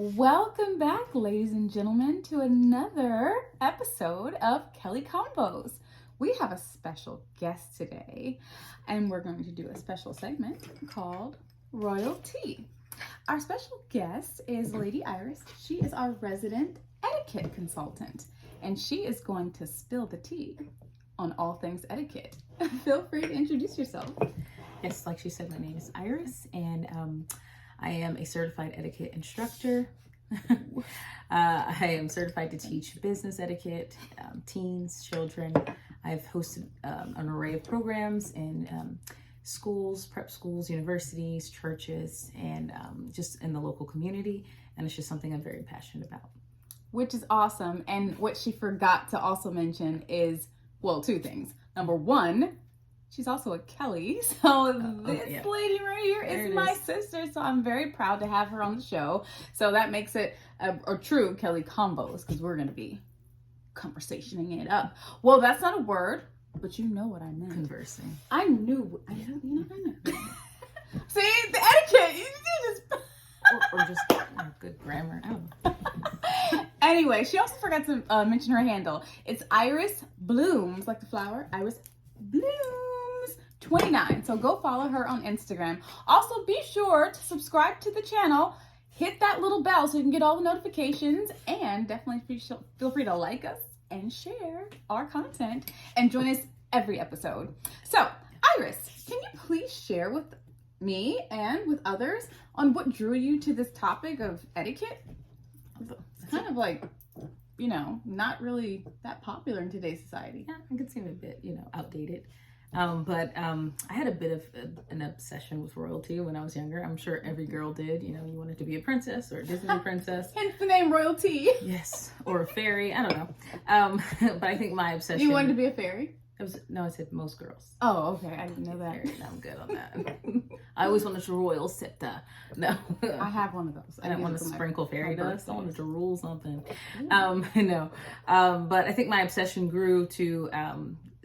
Welcome back, ladies and gentlemen, to another episode of Kelly Konvoz. We have a special guest today, and we're going to do a special segment called Royalty. Our special guest is Lady Iris. She is our resident etiquette consultant, and she is going to spill the tea on all things etiquette. Feel free to introduce yourself. Yes, like she said, my name is Iris, and I am a certified etiquette instructor. I am certified to teach business etiquette, teens, children. I've hosted an array of programs in schools, prep schools, universities, churches, and just in the local community. And it's just something I'm very passionate about. Which is awesome. And what she forgot to also mention is, well, two things. Number one, she's also a Kelly. So this lady right here is my sister. So I'm very proud to have her on the show. So that makes it a true Kelly Konvoz, because we're going to be conversationing it up. Well, that's not a word, but you know what I meant. Conversing. I knew. You know what I meant. See, the etiquette. You just... or just good grammar. I don't know. Anyway, she also forgot to mention her handle. It's Iris Blooms, like the flower. Iris Blooms 29. So go follow her on Instagram. Also, be sure to subscribe to the channel. Hit that little bell so you can get all the notifications. And definitely feel free to like us and share our content. And join us every episode. So, Iris, can you please share with me and with others on what drew you to this topic of etiquette? It's kind of like, not really that popular in today's society. Yeah, it could seem a bit, outdated. But I had a bit of an obsession with royalty when I was younger. I'm sure every girl did. You wanted to be a princess or a Disney princess. Hence the name royalty. Yes, or a fairy. I don't know. But I think my obsession. You wanted to be a fairy? I said most girls. Oh, okay. I didn't know that. No, I'm good on that. I always wanted to royal scepter. No. I have one of those. I didn't want to sprinkle fairy dust. I wanted to rule something. Ooh. No. But I think my obsession grew to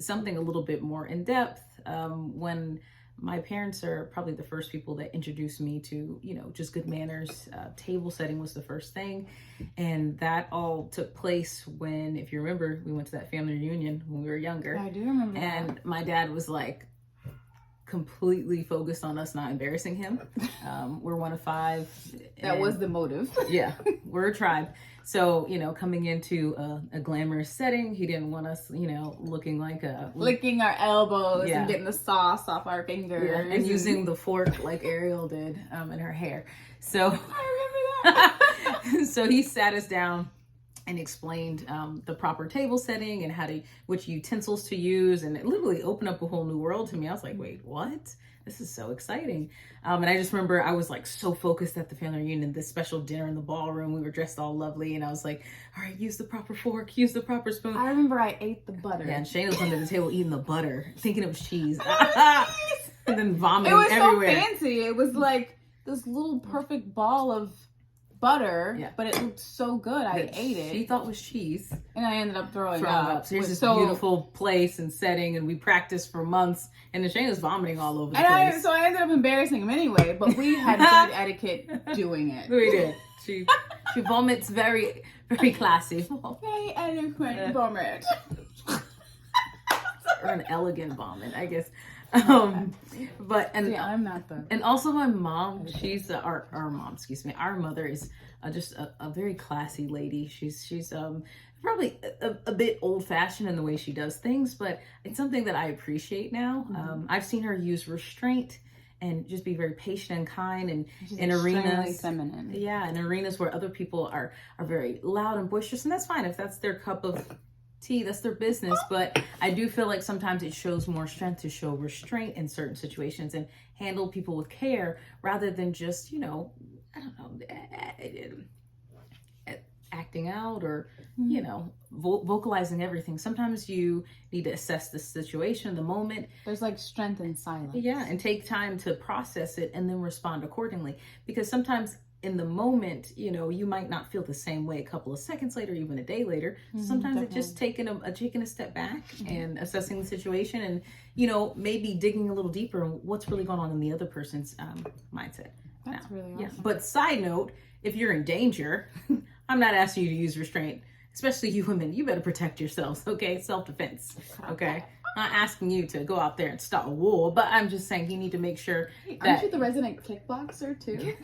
something a little bit more in depth when my parents are probably the first people that introduced me to, just good manners. Table setting was the first thing. And that all took place when, if you remember, we went to that family reunion when we were younger. I do remember and my dad was like completely focused on us not embarrassing him. We're one of five. That was the motive. Yeah, we're a tribe. So, coming into a glamorous setting, he didn't want us, looking like licking our elbows and getting the sauce off our fingers. And using the fork like Ariel did in her hair. So I remember that. So he sat us down and explained the proper table setting and which utensils to use. And it literally opened up a whole new world to me. I was like, wait, what? This is so exciting. And I just remember I was like so focused at the family reunion, this special dinner in the ballroom. We were dressed all lovely. And I was like, all right, use the proper fork, use the proper spoon. I remember I ate the butter. Yeah, and Shane was under the table eating the butter, thinking it was cheese. And then vomiting everywhere. It was so fancy. It was like this little perfect ball of butter, but it looked so good. I ate it. She thought it was cheese. And I ended up throwing up. So here's this beautiful place and setting, and we practiced for months, and Shane was vomiting all over the place. So I ended up embarrassing him anyway, but we had good etiquette doing it. We did. She vomits very, very classy. Very eloquent vomit. Or an elegant vomit, I guess. But I'm not the. And also my mom, she's our mom, excuse me. Our mother is just a very classy lady. She's probably a bit old fashioned in the way she does things, but it's something that I appreciate now. I've seen her use restraint and just be very patient and kind, and in arenas, feminine. Yeah, in arenas where other people are very loud and boisterous, and that's fine if that's their cup of tea, that's their business. But I do feel like sometimes it shows more strength to show restraint in certain situations and handle people with care rather than just, I don't know, acting out or, vocalizing everything. Sometimes you need to assess the situation, the moment. There's like strength in silence. Yeah, and take time to process it and then respond accordingly. Because sometimes in the moment, you might not feel the same way a couple of seconds later, even a day later. Sometimes it's just taking a step back and assessing the situation and, maybe digging a little deeper in what's really going on in the other person's mindset. That's really awesome. Yeah. But side note, if you're in danger, I'm not asking you to use restraint. Especially you women, you better protect yourselves, okay? Self-defense, okay? Not asking you to go out there and start a war, but I'm just saying you need to make sure that... Aren't you the resident kickboxer, too?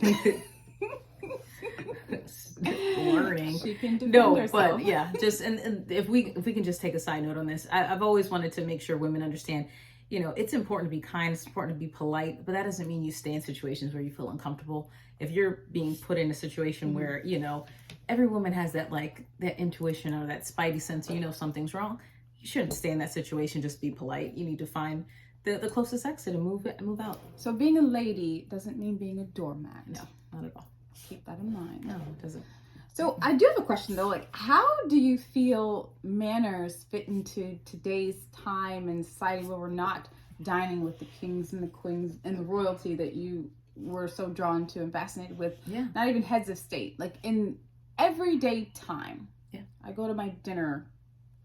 Learning. She can defend herself. But yeah, just and if we can just take a side note on this, I've always wanted to make sure women understand, it's important to be kind, it's important to be polite, but that doesn't mean you stay in situations where you feel uncomfortable. If you're being put in a situation where, every woman has that intuition or that spidey sense, something's wrong, you shouldn't stay in that situation, just be polite. You need to find the closest exit and move out. So being a lady doesn't mean being a doormat. No, not at all. Keep that in mind. No, it doesn't. So I do have a question though, how do you feel manners fit into today's time and society where we're not dining with the kings and the queens and the royalty that you were so drawn to and fascinated with? Yeah. Not even heads of state, in everyday time. Yeah. I go to my dinner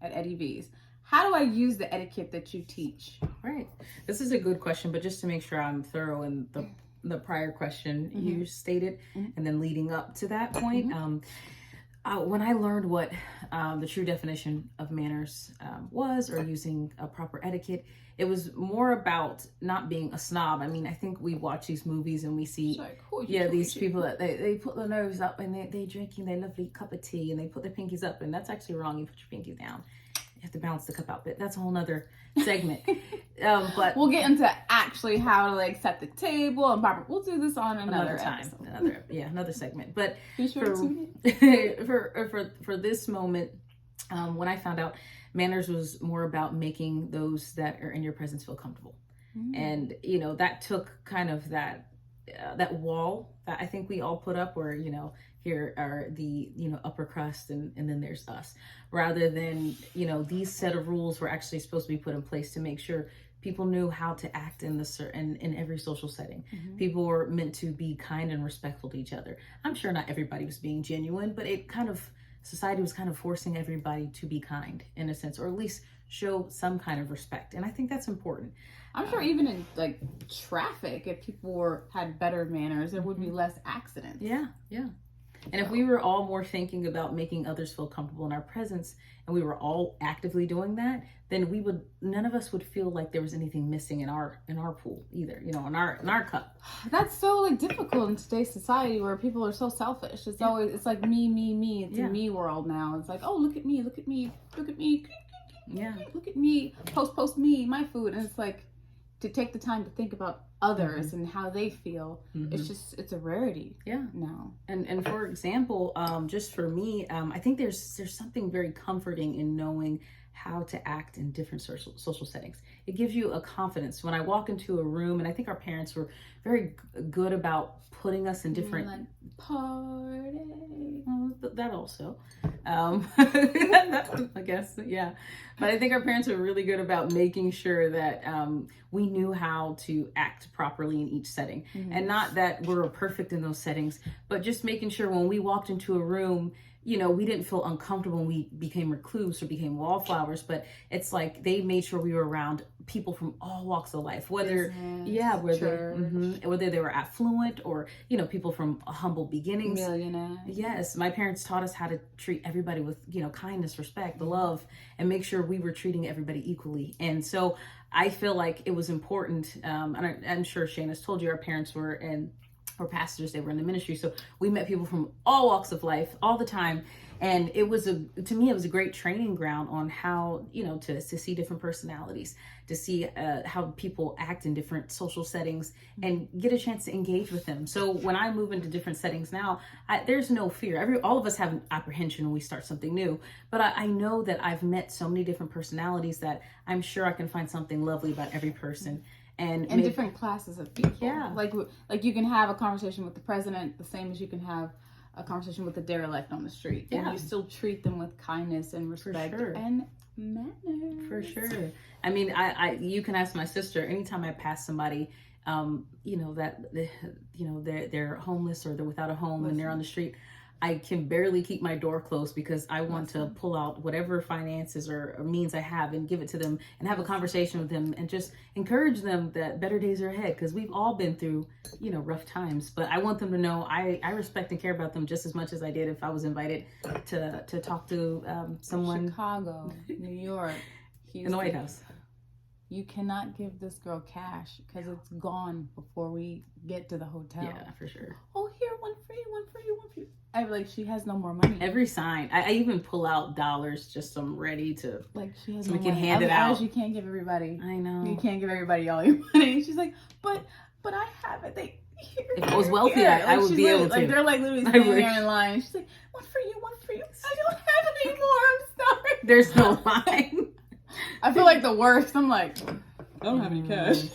at Eddie V's. How do I use the etiquette that you teach? Right. This is a good question, but just to make sure I'm thorough in the prior question you stated, and then leading up to that point, when I learned what the true definition of manners was, or using a proper etiquette, it was more about not being a snob. I mean, I think we watch these movies and we see, these people that they put their nose up and they drinking their lovely cup of tea and they put their pinkies up, and that's actually wrong. You put your pinkies down. You have to balance the cup out, but that's a whole nother segment. But we'll get into actually how to set the table and proper. We'll do this on another time, episode. another segment. But be sure for this moment, when I found out manners was more about making those that are in your presence feel comfortable, and that took kind of that wall that I think we all put up, where here are the upper crust and then there's us, rather than these set of rules were actually supposed to be put in place to make sure people knew how to act in every social setting. People were meant to be kind and respectful to each other. I'm sure not everybody was being genuine, but society was kind of forcing everybody to be kind in a sense, or at least show some kind of respect, and I think that's important. I'm sure even in traffic, if people had better manners, there would be less accidents. Yeah. And if we were all more thinking about making others feel comfortable in our presence, and we were all actively doing that, then none of us would feel like there was anything missing in our pool either, in our cup. That's so difficult in today's society where people are so selfish. It's always, it's like me. It's a me world now. It's like, oh, look at me. Yeah. Look at me. Post me, my food. And it's like, to take the time to think about others and how they feel, it's a rarity now. And for example, just for me, I think there's something very comforting in knowing how to act in different social settings. It gives you a confidence. When I walk into a room, and I think our parents were very good about putting us in different party. That also, I guess, yeah. But I think our parents were really good about making sure that we knew how to act properly in each setting, and not that we're perfect in those settings, but just making sure when we walked into a room, we didn't feel uncomfortable when we became recluse or became wallflowers, but it's like they made sure we were around people from all walks of life, whether they were affluent or, people from humble beginnings. Millionaires. Yes. My parents taught us how to treat everybody with, kindness, respect, love, and make sure we were treating everybody equally. And so I feel like it was important. And I'm sure Shayna's told you, our parents were pastors, they were in the ministry. So we met people from all walks of life all the time. And it was to me, it was a great training ground on how, to see different personalities, to see how people act in different social settings and get a chance to engage with them. So when I move into different settings now, there's no fear. All of us have an apprehension when we start something new, but I know that I've met so many different personalities that I'm sure I can find something lovely about every person. And different classes of people. Yeah. Like you can have a conversation with the president the same as you can have a conversation with the derelict on the street. Yeah. And you still treat them with kindness and respect and manners. For sure. I mean, you can ask my sister, anytime I pass somebody, that they're homeless or they're without a home and they're on the street, I can barely keep my door closed because I want to pull out whatever finances or means I have and give it to them and have a conversation with them and just encourage them that better days are ahead, because we've all been through, rough times. But I want them to know I respect and care about them just as much as I did if I was invited to talk to someone. Chicago, New York, Houston. In the White House. You cannot give this girl cash because it's gone before we get to the hotel. Yeah, for sure. Oh, here, one for you, one for you, one for you. I'm like, she has no more money. Every sign. I even pull out dollars just so I'm ready to. Like, she has so no we can money. hand it out. You can't give everybody. I know. You can't give everybody all your money. She's like, but I have it. If I was wealthy, I would be able to. Like, they're like literally standing there in line. She's like, one for you, one for you. I don't have any more. I'm sorry. There's no line. I feel like the worst. I'm like, I don't have any cash.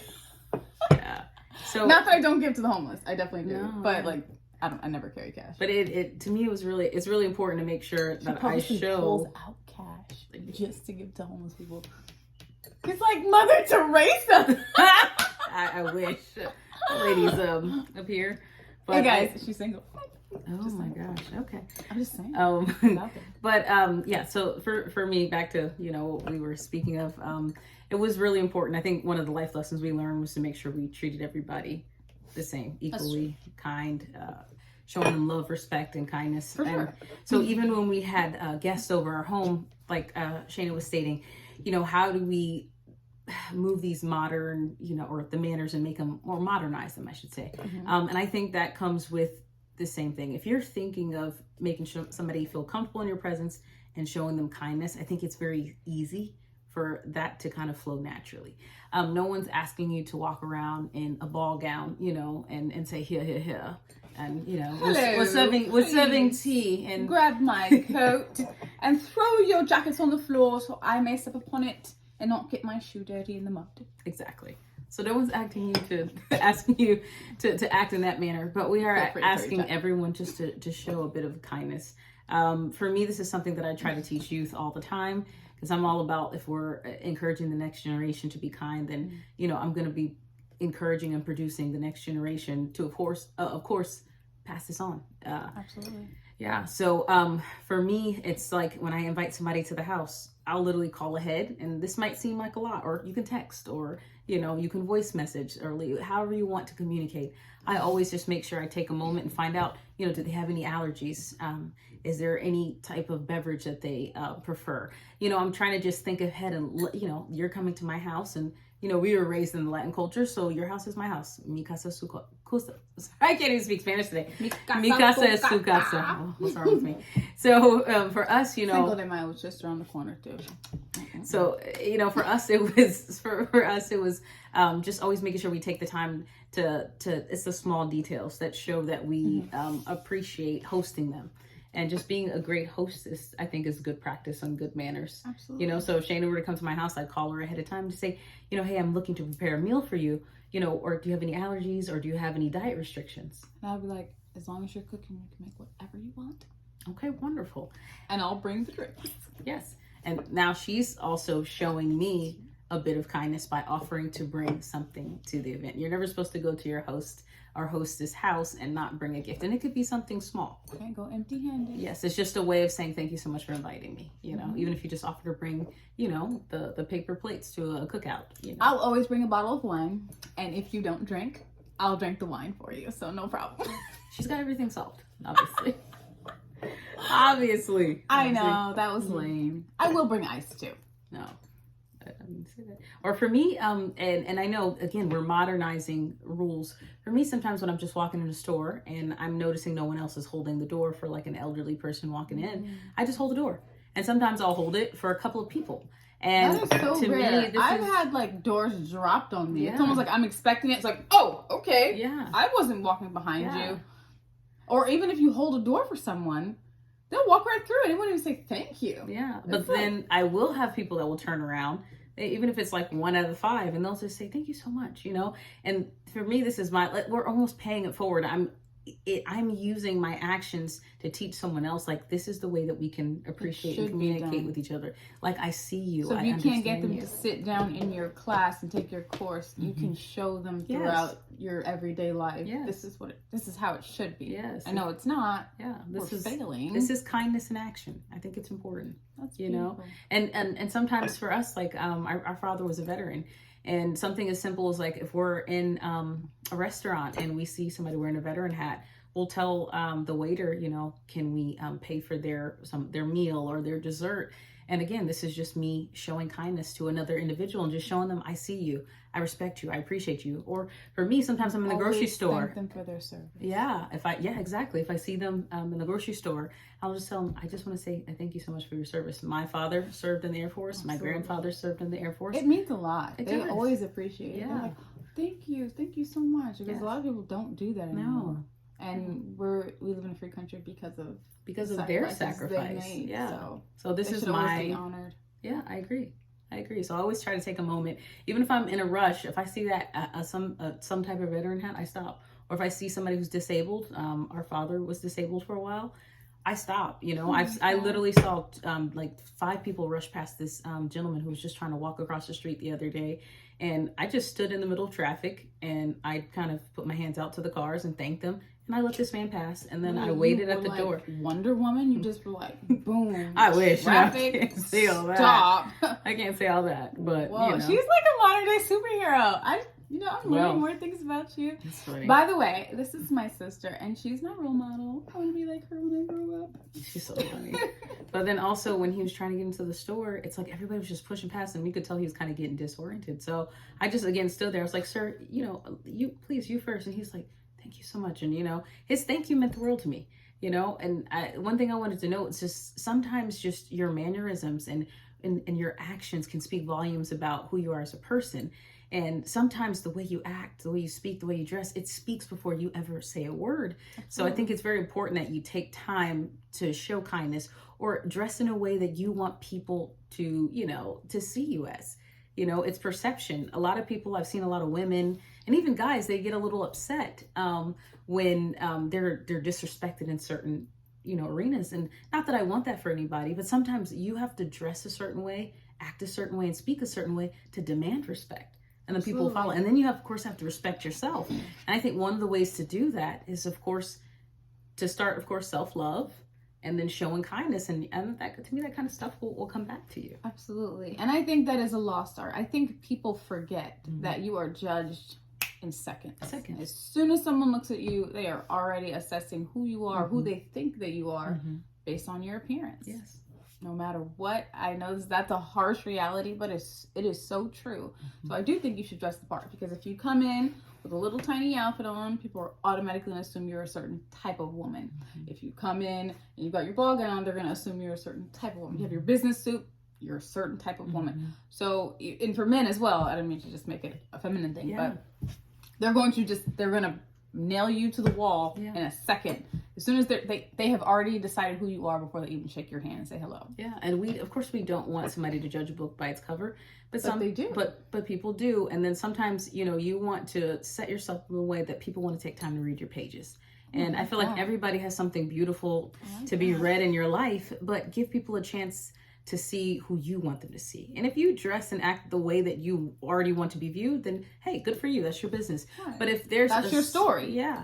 Yeah. So not that I don't give to the homeless. I definitely do. No. But like, I never carry cash. But it to me it's really important to make sure that I show pulls out cash just to give to homeless people. It's like Mother Teresa. I wish. Ladies up here. But hey guys, she's single. Oh my gosh. Okay. I'm just saying. But yeah, so for me, back to, what we were speaking of, it was really important. I think one of the life lessons we learned was to make sure we treated everybody the same, equally, kind, showing them love, respect, and kindness. For sure. So even when we had guests over our home, like Shayna was stating, how do we move these modern, or the manners and make them, or modernize them, I should say. Mm-hmm. And I think that comes with the same thing. If you're thinking of making sure somebody feel comfortable in your presence and showing them kindness, I think it's very easy for that to kind of flow naturally. No one's asking you to walk around in a ball gown, and say here, and we're serving tea, and grab my coat and throw your jackets on the floor so I may step upon it and not get my shoe dirty in the mud. Exactly. So no one's asking you to act in that manner, but we are asking everyone just to show a bit of kindness. For me, this is something that I try to teach youth all the time, because I'm all about, if we're encouraging the next generation to be kind, then, I'm going to be encouraging and producing the next generation to, of course, pass this on. Absolutely. Yeah. So for me, it's like when I invite somebody to the house, I'll literally call ahead, and this might seem like a lot, or you can text, or, you can voice message, or however you want to communicate. I always just make sure I take a moment and find out, do they have any allergies? Is there any type of beverage that they prefer? I'm trying to just think ahead and, you're coming to my house, and, we were raised in the Latin culture, so your house is my house. Mi casa su casa. I can't even speak Spanish today. Mi casa es su casa. Oh, what's wrong with me? So for us, Cinco de Mayo was just around the corner too. So for us it was just always making sure we take the time to it's the small details that show that we appreciate hosting them. And just being a great hostess, I think, is good practice on good manners. Absolutely. So if Shayna were to come to my house, I'd call her ahead of time to say, hey, I'm looking to prepare a meal for you, or do you have any allergies, or do you have any diet restrictions? And I'd be like, as long as you're cooking, you can make whatever you want. Okay, wonderful. And I'll bring the drinks. Yes. And now she's also showing me a bit of kindness by offering to bring something to the event. You're never supposed to go to your host or hostess house and not bring a gift. And it could be something small. Can't go empty-handed. Yes, it's just a way of saying thank you so much for inviting me. Even if you just offer to bring, the paper plates to a cookout. I'll always bring a bottle of wine. And if you don't drink, I'll drink the wine for you. So no problem. She's got everything solved, obviously. Obviously. I know, that was lame. I will bring ice too. No. I didn't say that. Or for me, and I know, again, we're modernizing rules. For me, sometimes when I'm just walking in a store and I'm noticing no one else is holding the door for like an elderly person walking in, I just hold the door. And sometimes I'll hold it for a couple of people. And that is so to rare. me, I've had like doors dropped on me. Yeah. It's almost like I'm expecting it. It's like, oh, okay. Yeah. I wasn't walking behind you. Or even if you hold a door for someone, they'll walk right through it. They won't even say thank you. Yeah. But then I will have people that will turn around, even if it's like 1 out of 5, and they'll just say, thank you so much, And for me, this is we're almost paying it forward. I'm using my actions to teach someone else, like, this is the way that we can appreciate and communicate with each other. Like, I see you. So if you can't get them you. to sit down in your class and take your course, you can show them throughout your everyday life. Yes. This is how it should be. Yes. I know it's not. Yeah. We're failing. This is kindness in action. I think it's important. That's you beautiful. know, and sometimes for us, like, our father was a veteran. And something as simple as, like, if we're in a restaurant and we see somebody wearing a veteran hat, we'll tell the waiter, you know, can we pay for their meal or their dessert? And again, this is just me showing kindness to another individual and just showing them, I see you, I respect you, I appreciate you. Or for me, sometimes I'm in the grocery store. Thank them for their service. Yeah, exactly. If I see them in the grocery store, I'll just tell them, I just want to say thank you so much for your service. My father served in the Air Force. Absolutely. My grandfather served in the Air Force. It means a lot. They does. always appreciate it. Yeah. They're like, thank you so much. Because a lot of people don't do that anymore. No. And we live in a free country because of their sacrifice. Made, yeah. So this is always be honored. Yeah, I agree. So I always try to take a moment, even if I'm in a rush. If I see that some type of veteran hat, I stop. Or if I see somebody who's disabled, our father was disabled for a while, I stop. You know, I literally saw like 5 people rush past this gentleman who was just trying to walk across the street the other day. And I just stood in the middle of traffic and I kind of put my hands out to the cars and thanked them. And I let this man pass. And then I waited at the door. Wonder Woman, you just were like, boom. I wish. Traffic, I can't say all that. Stop. I can't say all that. But, well, you know. She's like a modern day superhero. I'm learning more things about you. That's funny. By the way, this is my sister, and she's my role model. I want to be like her when I grow up. She's so funny. But then also, when he was trying to get into the store, it's like everybody was just pushing past him. You could tell he was kind of getting disoriented. So I just, again, stood there. I was like, sir, you know, you first. And he's like, thank you so much. And, you know, his thank you meant the world to me. You know, and one thing I wanted to know is just sometimes just your mannerisms and your actions can speak volumes about who you are as a person. And sometimes the way you act, the way you speak, the way you dress, it speaks before you ever say a word. Absolutely. So I think it's very important that you take time to show kindness or dress in a way that you want people to, you know, to see you as. You know, it's perception. A lot of people, I've seen a lot of women and even guys, they get a little upset when they're disrespected in certain, you know, arenas. And not that I want that for anybody, but sometimes you have to dress a certain way, act a certain way, and speak a certain way to demand respect. And then people follow. And then you, of course, have to respect yourself. And I think one of the ways to do that is, of course, to start, of course, self-love and then showing kindness. And that, to me, that kind of stuff will come back to you. Absolutely. And I think that is a lost art. I think people forget that you are judged in seconds. As soon as someone looks at you, they are already assessing who you are, who they think that you are based on your appearance. Yes. No matter what. I know that's a harsh reality, but it is so true. So I do think you should dress the part, because if you come in with a little tiny outfit on, people are automatically going to assume you're a certain type of woman. If you come in and you've got your ball gown on, they're going to assume you're a certain type of woman. You have your business suit, you're a certain type of woman. So, and for men as well, I don't mean to just make it a feminine thing, but they're going to nail you to the wall in a second. As soon as they have already decided who you are before they even shake your hand and say hello. Yeah, and we don't want somebody to judge a book by its cover, but some they do. But people do, and then sometimes, you know, you want to set yourself in a way that people want to take time to read your pages. And I feel like everybody has something beautiful to be read in your life, but give people a chance to see who you want them to see. And if you dress and act the way that you already want to be viewed, then hey, good for you. That's your business. Right. But if that's your story. Yeah.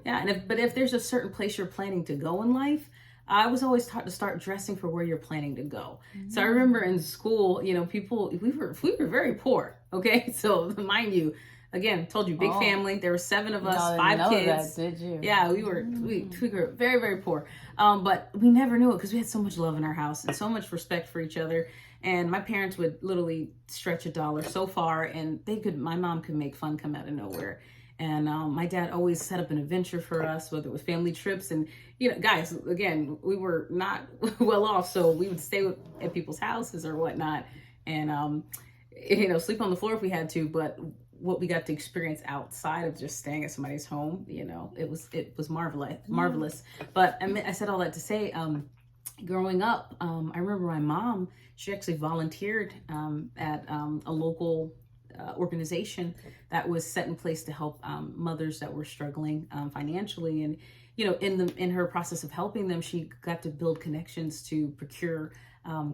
Yeah. And if there's a certain place you're planning to go in life, I was always taught to start dressing for where you're planning to go. So I remember in school, you know, we were very poor. Okay. So mind you, again, told you, big family. There were 7 of us, 5 kids. That, did you? Yeah, we were very, very poor. But we never knew it because we had so much love in our house and so much respect for each other. And my parents would literally stretch $1 so far, and my mom could make fun come out of nowhere. And my dad always set up an adventure for us, whether it was family trips. And, you know, guys, again, we were not well off, so we would stay at people's houses or whatnot. And, you know, sleep on the floor if we had to, but what we got to experience outside of just staying at somebody's home, you know, it was marvelous. But I said all that to say, growing up, I remember my mom, she actually volunteered at a local organization that was set in place to help mothers that were struggling financially. And in her process of helping them, she got to build connections to procure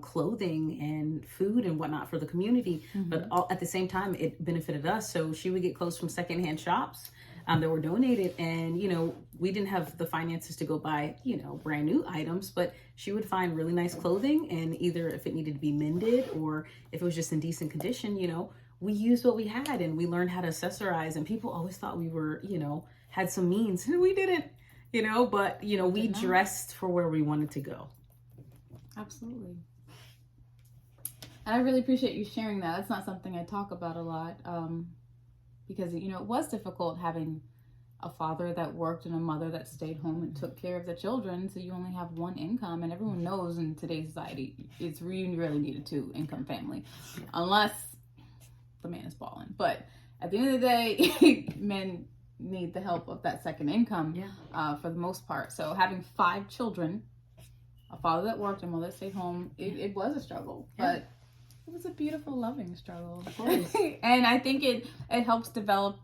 clothing and food and whatnot for the community. But at the same time, it benefited us. So she would get clothes from secondhand shops that were donated, and we didn't have the finances to go buy brand new items, but she would find really nice clothing, and either if it needed to be mended or if it was just in decent condition, we used what we had, and we learned how to accessorize. And people always thought we were had some means, and we didn't, but we dressed for where we wanted to go. Absolutely. And I really appreciate you sharing that. That's not something I talk about a lot, because it was difficult having a father that worked and a mother that stayed home and took care of the children. So you only have one income, and everyone knows in today's society it's really need a 2-income family, unless the man is balling. But at the end of the day, men need the help of that second income for the most part. So having 5 children, a father that worked and a mother that stayed home, it was a struggle, but it was a beautiful, loving struggle. Of course. And I think it helps develop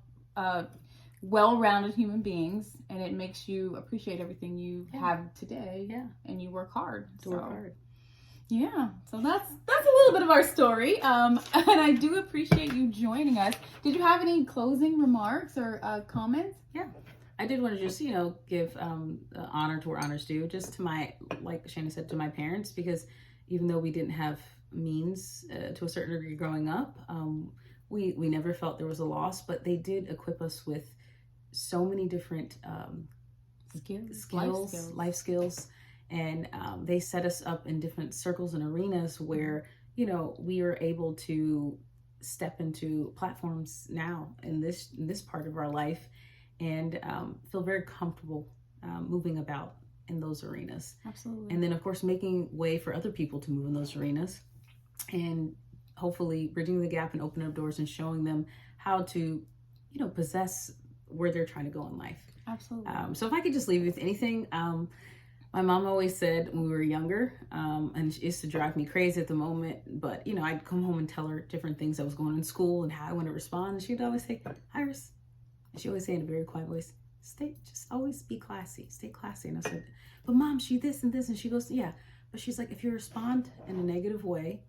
well-rounded human beings, and it makes you appreciate everything you have today. And you work hard. Work hard. Yeah, so that's a little bit of our story, and I do appreciate you joining us. Did you have any closing remarks or comments? Yeah, I did want to just give honor to where honor's due, just to like Shannon said, to my parents, because even though we didn't have means to a certain degree growing up, we never felt there was a loss, but they did equip us with so many different life skills. And they set us up in different circles and arenas where, we are able to step into platforms now in this part of our life, and feel very comfortable moving about in those arenas. Absolutely. And then, of course, making way for other people to move in those arenas, and hopefully bridging the gap and opening up doors and showing them how to, possess where they're trying to go in life. Absolutely. So if I could just leave you with anything, my mom always said when we were younger, and it used to drive me crazy at the moment, but I'd come home and tell her different things that was going on in school and how I want to respond. And she'd always say, Iris, and she always say in a very quiet voice, just always be classy, stay classy. And I said, but Mom, she this and this. And she goes, yeah, but she's like, if you respond in a negative way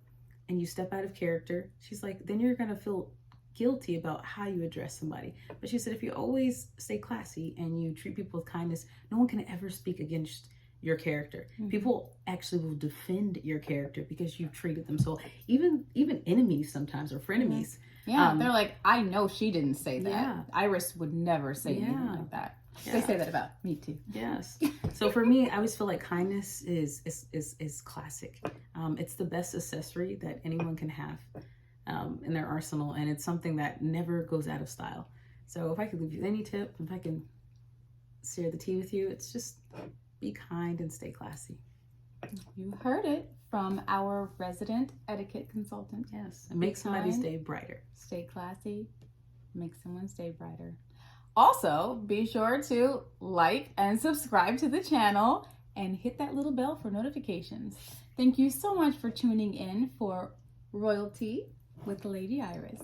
and you step out of character, she's like, then you're going to feel guilty about how you address somebody. But she said, if you always stay classy and you treat people with kindness, no one can ever speak against your character. People actually will defend your character because you've treated them so. Even enemies sometimes, or frenemies. They're like, I know she didn't say that. Iris would never say anything like that. They say that about me too. Yes. So for me, I always feel like kindness is classic. It's the best accessory that anyone can have in their arsenal, and it's something that never goes out of style. So if I could leave you any tip, if I can share the tea with you, it's just be kind and stay classy. You heard it from our resident etiquette consultant. Yes, and make somebody's day brighter. Stay classy, make someone's day brighter. Also, be sure to like and subscribe to the channel and hit that little bell for notifications. Thank you so much for tuning in for Royalty with Lady Iris.